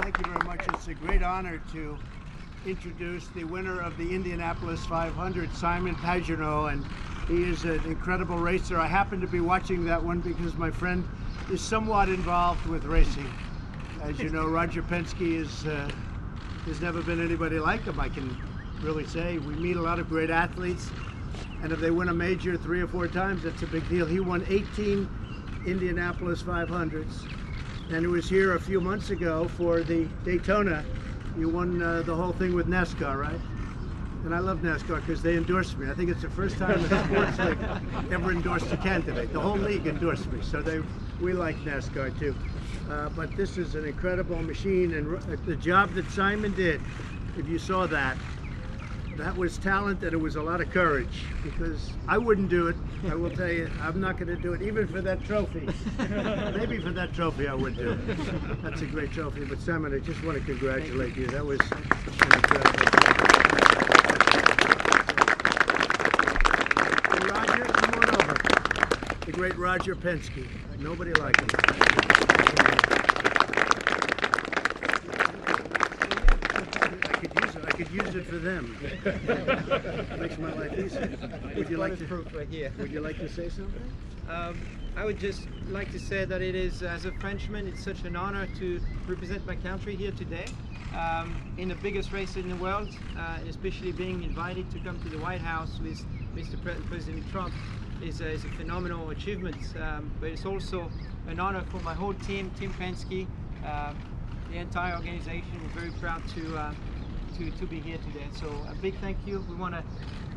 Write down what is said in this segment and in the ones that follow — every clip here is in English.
Thank you very much. It's a great honor to introduce the winner of the Indianapolis 500, Simon Pagenaud, and he is an incredible racer. I happen to be watching that one because my friend is somewhat involved with racing. As you know, Roger Penske has never been anybody like him, I can really say. We meet a lot of great athletes, and if they win a major 3 or 4 times, that's a big deal. He won 18 Indianapolis 500s, and he was here a few months ago for the Daytona. You won the whole thing with NASCAR, right? And I love NASCAR because they endorsed me. I think it's the first time a sports league ever endorsed a candidate. The whole league endorsed me, so we like NASCAR too. But this is an incredible machine, and the job that Simon did, if you saw that was talent, and it was a lot of courage, because I wouldn't do it. I will tell you, I'm not going to do it, even for that trophy. Maybe for that trophy I would do it. That's a great trophy. But Simon, I just want to congratulate you. That was incredible. And Roger, come on over. The great Roger Penske. Nobody like him. I could use it for them. It makes my life easier. Would you like to say something? I would just like to say that it is, as a Frenchman, it's such an honor to represent my country here today in the biggest race in the world, especially being invited to come to the White House with President Trump is a phenomenal achievement. But it's also an honor for my whole team, Team Penske, the entire organization. We're very proud to be here today. So a big thank you. We want to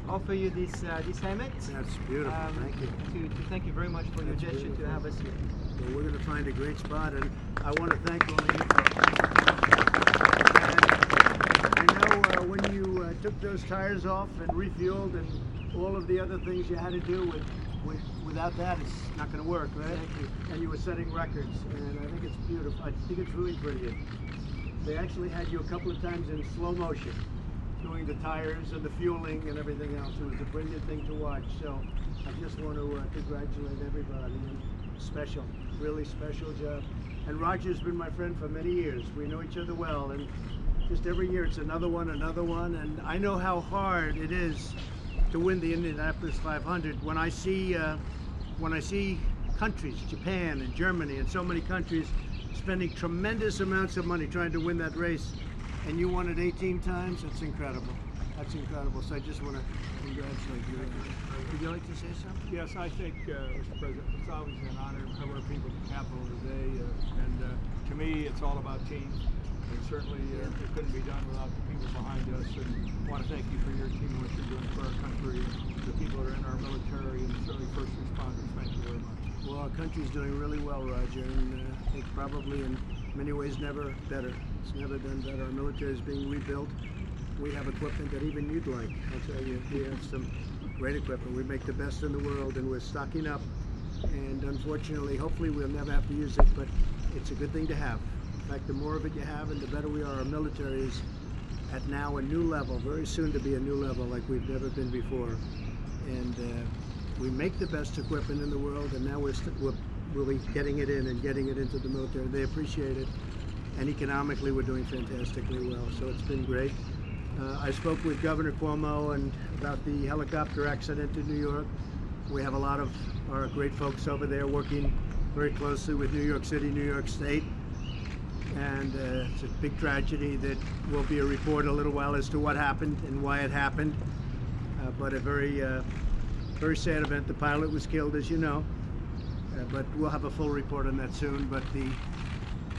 offer you this helmet. That's beautiful. Thank you. To thank you very much for your gesture to have us here. Well, we're going to find a great spot, and I want to thank all of you. And I know when you took those tires off and refueled and all of the other things you had to do without that, it's not going to work, right? Thank you. And you were setting records, and I think it's beautiful. I think it's really brilliant. They actually had you a couple of times in slow motion, doing the tires and the fueling and everything else. It was a brilliant thing to watch. So I just want to congratulate everybody. Special, really special job. And Roger's been my friend for many years. We know each other well, and just every year it's another one. And I know how hard it is to win the Indianapolis 500. When I see countries, Japan and Germany and so many countries, spending tremendous amounts of money trying to win that race, and you won it 18 times, that's incredible. That's incredible. So I just want to congratulate you. Would you like to say something? Yes, I think, Mr. President, it's always an honor to cover people at the Capitol today, and to me, it's all about team. And certainly, it couldn't be done without the people behind us. And I want to thank you for your team and what you're doing for our country, the people that are in our military, and certainly first responders. Thank you very much. Well, our country's doing really well, Roger, and I think probably in many ways never better. It's never been better. Our military is being rebuilt. We have equipment that even you'd like. I'll tell you, we have some great equipment. We make the best in the world, and we're stocking up. And unfortunately, hopefully we'll never have to use it, but it's a good thing to have. In fact, the more of it you have and the better we are. Our military is at now a new level, very soon to be a new level like we've never been before. And we make the best equipment in the world, and now we'll be getting it in and getting it into the military. They appreciate it, and economically we're doing fantastically well. So it's been great. I spoke with Governor Cuomo and about the helicopter accident in New York. We have a lot of our great folks over there working very closely with New York City, New York State. And it's a big tragedy that will be a report in a little while as to what happened and why it happened. But a very sad event. The pilot was killed, as you know. But we'll have a full report on that soon. But the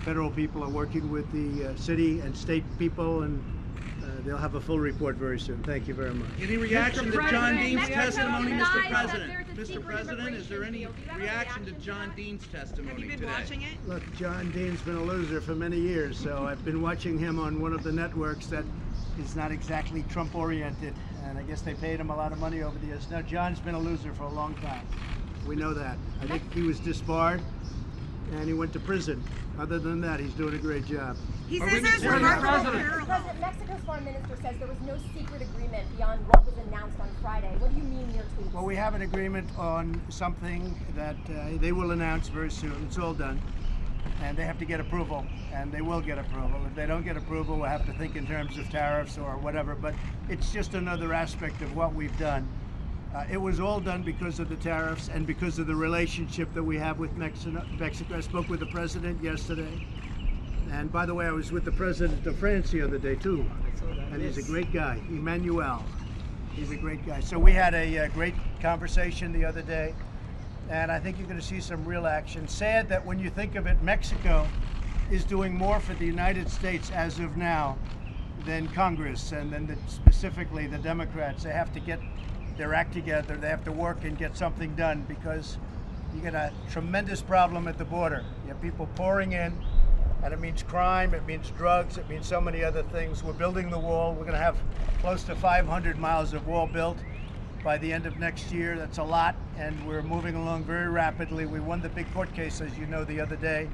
federal people are working with the city and state people, and they'll have a full report very soon. Thank you very much. Any reaction to John Dean's testimony, Mr. President? Mr. President, is there any reaction to John Dean's testimony today? Have you been watching it? Look, John Dean's been a loser for many years, so I've been watching him on one of the networks that is not exactly Trump-oriented, and I guess they paid him a lot of money over the years. Now, John's been a loser for a long time. We know that. I think he was disbarred, and he went to prison. Other than that, he's doing a great job. He says there's remarkable parallels. President, Mexico's foreign minister says there was no secret agreement beyond what was announced on Friday. What do you mean in your tweets? Well, we have an agreement on something that they will announce very soon. It's all done. and they have to get approval, and they will get approval. If they don't get approval, we'll have to think in terms of tariffs or whatever, but it's just another aspect of what we've done. It was all done because of the tariffs and because of the relationship that we have with Mexico. I spoke with the president yesterday, and by the way, I was with the president of France the other day too, and he's a great guy, Emmanuel. He's a great guy. So we had a great conversation the other day, and I think you're going to see some real action. Sad that when you think of it, Mexico is doing more for the United States as of now than Congress, and then specifically the Democrats. They have to get their act together. They have to work and get something done, because you get a tremendous problem at the border. You have people pouring in, and it means crime, it means drugs, it means so many other things. We're building the wall. We're going to have close to 500 miles of wall built by the end of next year. That's a lot, and we're moving along very rapidly. We won the big court case, as you know, the other day,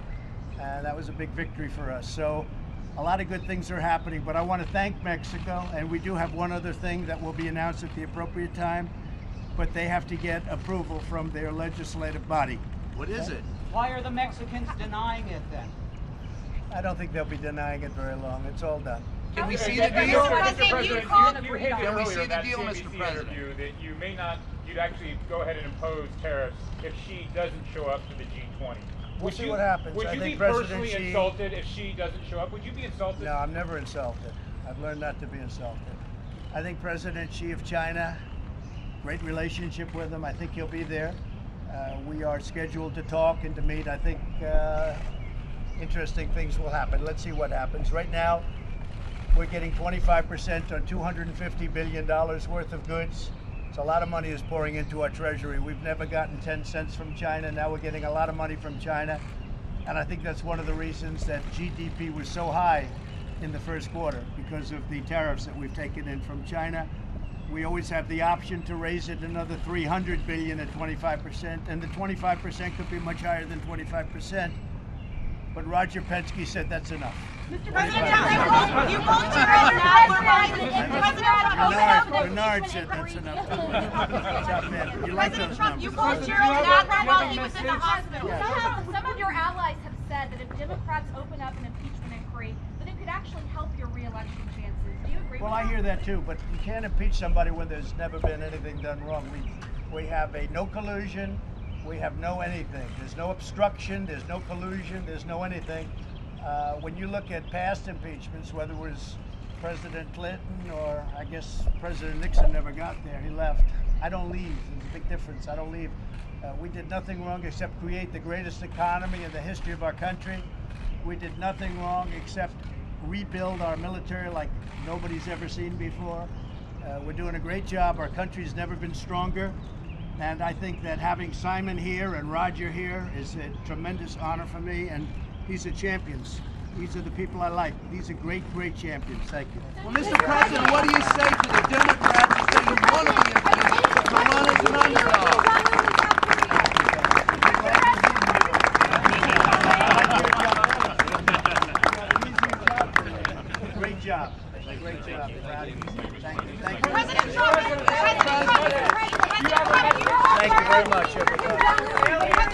and that was a big victory for us. So a lot of good things are happening, but I want to thank Mexico, and we do have one other thing that will be announced at the appropriate time, but they have to get approval from their legislative body. What is it? Why are the Mexicans denying it then? I don't think they'll be denying it very long. It's all done. Can we see the deal? Mr. President, You hinted Can we earlier see in the that deal, CNBC Mr. President? interview that you may not, you'd actually go ahead and impose tariffs if Xi doesn't show up to the G20. We'll see what happens. Would I you think be President personally Xi- insulted if Xi doesn't show up? Would you be insulted? No, I'm never insulted. I've learned not to be insulted. I think President Xi of China, great relationship with him. I think he'll be there. We are scheduled to talk and to meet. I think interesting things will happen. Let's see what happens. Right now, we're getting 25% on $250 billion worth of goods. So a lot of money is pouring into our treasury. We've never gotten 10 cents from China. Now we're getting a lot of money from China. And I think that's one of the reasons that GDP was so high in the first quarter, because of the tariffs that we've taken in from China. We always have the option to raise it another 300 billion at 25%, and the 25% could be much higher than 25%. But Roger Penske said that's enough. Mr. President, you won't Bernard said that's enough. You like those numbers? You called Gerald Nadler while he was in the hospital. Some of your allies have said that if Democrats open up an impeachment inquiry, that it could actually help your re-election chances. Do you agree Well, with I that? hear that too, but you can't impeach somebody when there's never been anything done wrong. We have a no collusion. We have no anything. There's no obstruction. There's no collusion. There's no anything. When you look at past impeachments, whether it was President Clinton or I guess President Nixon never got there, he left. I don't leave. There's a big difference. I don't leave. We did nothing wrong except create the greatest economy in the history of our country. We did nothing wrong except rebuild our military like nobody's ever seen before. We're doing a great job. Our country's never been stronger. And I think that having Simon here and Roger here is a tremendous honor for me. And these are champions. These are the people I like. These are great, great champions. Thank you. Well, Mr. President, what do you say to the Democrats who say you want to be impeached to run as an underdog? Great job. Great job. Thank you. Thank you. President Trump, Thank you very much, everybody.